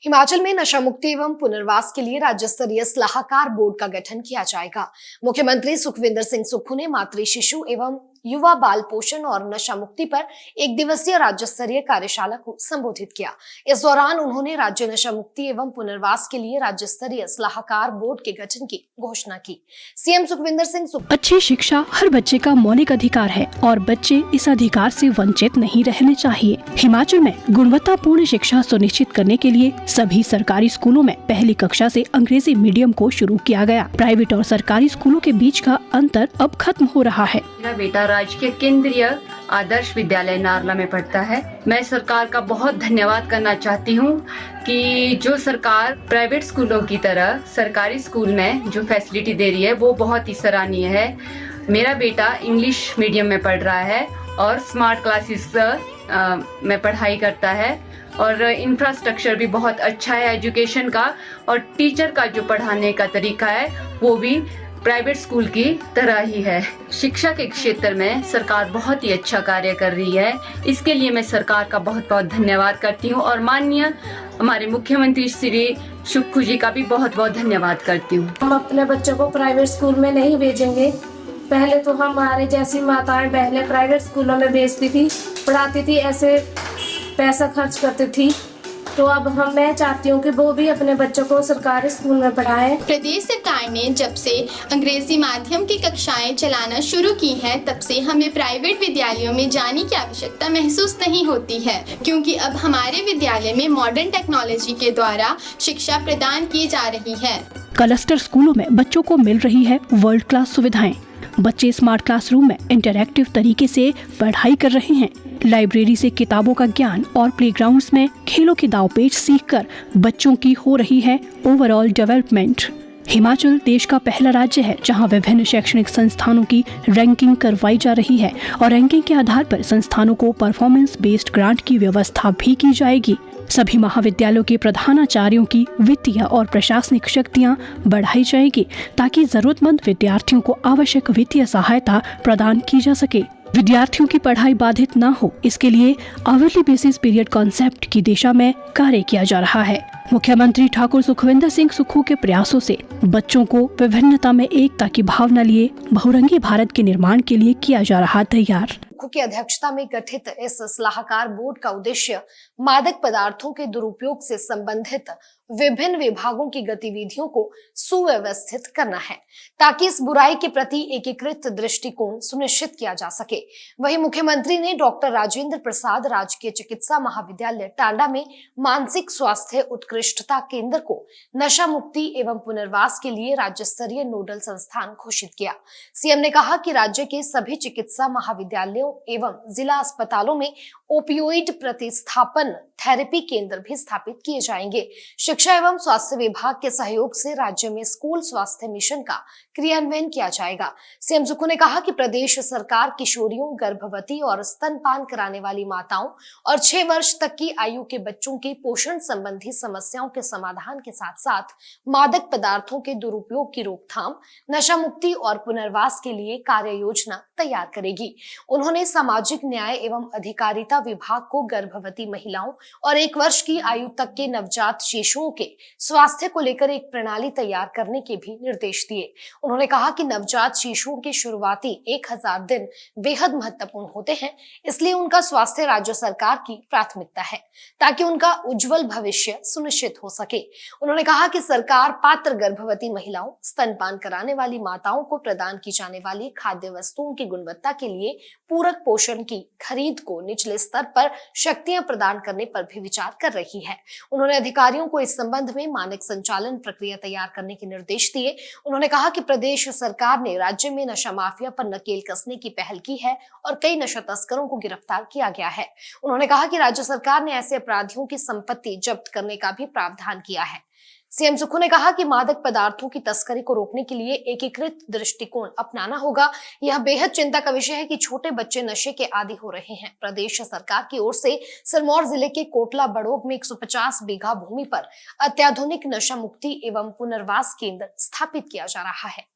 हिमाचल में नशा मुक्ति एवं पुनर्वास के लिए राज्य स्तरीय सलाहकार बोर्ड का गठन किया जाएगा। मुख्यमंत्री सुखविंदर सिंह सुक्खू ने मातृ शिशु एवं युवा बाल पोषण और नशा मुक्ति पर एक दिवसीय राज्य स्तरीय कार्यशाला को संबोधित किया। इस दौरान उन्होंने राज्य नशा मुक्ति एवं पुनर्वास के लिए राज्य स्तरीय सलाहकार बोर्ड के गठन की घोषणा की। सीएम सुखविंदर सिंह सुक्खू अच्छी शिक्षा हर बच्चे का मौलिक अधिकार है और बच्चे इस अधिकार से वंचित नहीं रहने चाहिए। हिमाचल में गुणवत्तापूर्ण शिक्षा सुनिश्चित करने के लिए सभी सरकारी स्कूलों में पहली कक्षा से अंग्रेजी मीडियम को शुरू किया गया। प्राइवेट और सरकारी स्कूलों के बीच का अंतर अब खत्म हो रहा है। मेरा बेटा राजकीय केंद्रीय आदर्श विद्यालय नारला में पढ़ता है। मैं सरकार का बहुत धन्यवाद करना चाहती हूँ कि जो सरकार प्राइवेट स्कूलों की तरह सरकारी स्कूल में जो फैसिलिटी दे रही है वो बहुत ही सराहनीय है। मेरा बेटा इंग्लिश मीडियम में पढ़ रहा है और स्मार्ट क्लासेस में पढ़ाई करता है और इंफ्रास्ट्रक्चर भी बहुत अच्छा है एजुकेशन का, और टीचर का जो पढ़ाने का तरीका है वो भी प्राइवेट स्कूल की तरह ही है। शिक्षा के क्षेत्र में सरकार बहुत ही अच्छा कार्य कर रही है। इसके लिए मैं सरकार का बहुत बहुत धन्यवाद करती हूँ और माननीय हमारे मुख्यमंत्री श्री सुक्खू जी का भी बहुत बहुत धन्यवाद करती हूँ। हम अपने बच्चों को प्राइवेट स्कूल में नहीं भेजेंगे। पहले तो हमारे जैसी माताएं पहले प्राइवेट स्कूलों में भेजती थी, पढ़ाती थी, ऐसे पैसा खर्च करती थी। तो अब मैं चाहती हूँ कि वो भी अपने बच्चों को सरकारी स्कूल में पढ़ाएं। प्रदेश सरकार ने जब से अंग्रेजी माध्यम की कक्षाएं चलाना शुरू की हैं, तब से हमें प्राइवेट विद्यालयों में जाने की आवश्यकता महसूस नहीं होती है, क्योंकि अब हमारे विद्यालय में मॉडर्न टेक्नोलॉजी के द्वारा शिक्षा प्रदान की जा रही है। क्लस्टर स्कूलों में बच्चों को मिल रही है वर्ल्ड क्लास सुविधाएं। बच्चे स्मार्ट क्लासरूम में इंटरैक्टिव तरीके से पढ़ाई कर रहे हैं। लाइब्रेरी से किताबों का ज्ञान और प्लेग्राउंड्स में खेलों के दांवपेच सीखकर बच्चों की हो रही है ओवरऑल डेवलपमेंट। हिमाचल देश का पहला राज्य है जहां विभिन्न शैक्षणिक संस्थानों की रैंकिंग करवाई जा रही है और रैंकिंग के आधार पर संस्थानों को परफॉर्मेंस बेस्ड ग्रांट की व्यवस्था भी की जाएगी। सभी महाविद्यालयों के प्रधानाचार्यों की वित्तीय और प्रशासनिक शक्तियां बढ़ाई जाएगी ताकि जरूरतमंद विद्यार्थियों को आवश्यक वित्तीय सहायता प्रदान की जा सके। विद्यार्थियों की पढ़ाई बाधित न हो, इसके लिए आवरली बेसिस पीरियड कॉन्सेप्ट की दिशा में कार्य किया जा रहा है। मुख्यमंत्री ठाकुर सुखविंदर सिंह सुक्खू के प्रयासों से बच्चों को विभिन्नता में एकता की भावना लिए बहुरंगी भारत के निर्माण के लिए किया जा रहा तैयार। सुक्खू की अध्यक्षता में गठित इस सलाहकार बोर्ड का उद्देश्य मादक पदार्थों के दुरुपयोग से संबंधित विभिन्न विभागों की गतिविधियों को सुव्यवस्थित करना है, ताकि इस बुराई के प्रति एकीकृत दृष्टिकोण सुनिश्चित किया जा सके। वहीं मुख्यमंत्री ने डॉक्टर राजेंद्र प्रसाद राजकीय चिकित्सा महाविद्यालय टांडा में मानसिक स्वास्थ्य उत्कृष्टता केंद्र को नशा मुक्ति एवं पुनर्वास के लिए राज्य स्तरीय नोडल संस्थान घोषित किया। सीएम ने कहा कि राज्य के सभी चिकित्सा महाविद्यालयों एवं जिला अस्पतालों में ओपियोइड प्रतिस्थापन थेरेपी केंद्र भी स्थापित किए जाएंगे। शिक्षा एवं स्वास्थ्य विभाग के सहयोग से राज्य में स्कूल स्वास्थ्य मिशन का क्रियान्वयन किया जाएगा। सीएम सुक्खू ने कहा कि प्रदेश सरकार किशोरियों, गर्भवती और स्तनपान कराने वाली माताओं और 6 वर्ष तक की आयु के बच्चों की पोषण संबंधी समस्याओं के समाधान के साथ साथ मादक पदार्थों के दुरुपयोग की रोकथाम, नशा मुक्ति और पुनर्वास के लिए कार्य योजना तैयार करेगी। उन्होंने सामाजिक न्याय एवं अधिकारिता विभाग को गर्भवती महिलाओं और 1 वर्ष की आयु तक के नवजात शिशुओं के स्वास्थ्य को लेकर एक प्रणाली तैयार करने के भी निर्देश दिए। उन्होंने कहा कि नवजात शिशुओं के शुरुआती 1000 दिन बेहद महत्वपूर्ण होते हैं, इसलिए उनका स्वास्थ्य राज्य सरकार की प्राथमिकता है, ताकि उनका उज्जवल भविष्य सुनिश्चित हो सके। उन्होंने कहा कि सरकार पात्र गर्भवती महिलाओं, स्तनपान कराने वाली माताओं को प्रदान की जाने वाली खाद्य वस्तुओं की गुणवत्ता के लिए पूरक पोषण की खरीद को निचले स्तर पर शक्तियां प्रदान करने पर भी विचार कर रही है। उन्होंने अधिकारियों को इस संबंध में मानक संचालन प्रक्रिया तैयार करने के निर्देश दिए। उन्होंने कहा कि प्रदेश सरकार ने राज्य में नशा माफिया पर नकेल कसने की पहल की है और कई नशा तस्करों को गिरफ्तार किया गया है। उन्होंने कहा कि राज्य सरकार ने ऐसे अपराधियों की संपत्ति जब्त करने का भी प्रावधान किया है। सीएम सुक्खू ने कहा कि मादक पदार्थों की तस्करी को रोकने के लिए एकीकृत दृष्टिकोण अपनाना होगा। यह बेहद चिंता का विषय है कि छोटे बच्चे नशे के आदी हो रहे हैं। प्रदेश सरकार की ओर से सिरमौर जिले के कोटला बड़ोग में 150 बीघा भूमि पर अत्याधुनिक नशा मुक्ति एवं पुनर्वास केंद्र स्थापित किया जा रहा है।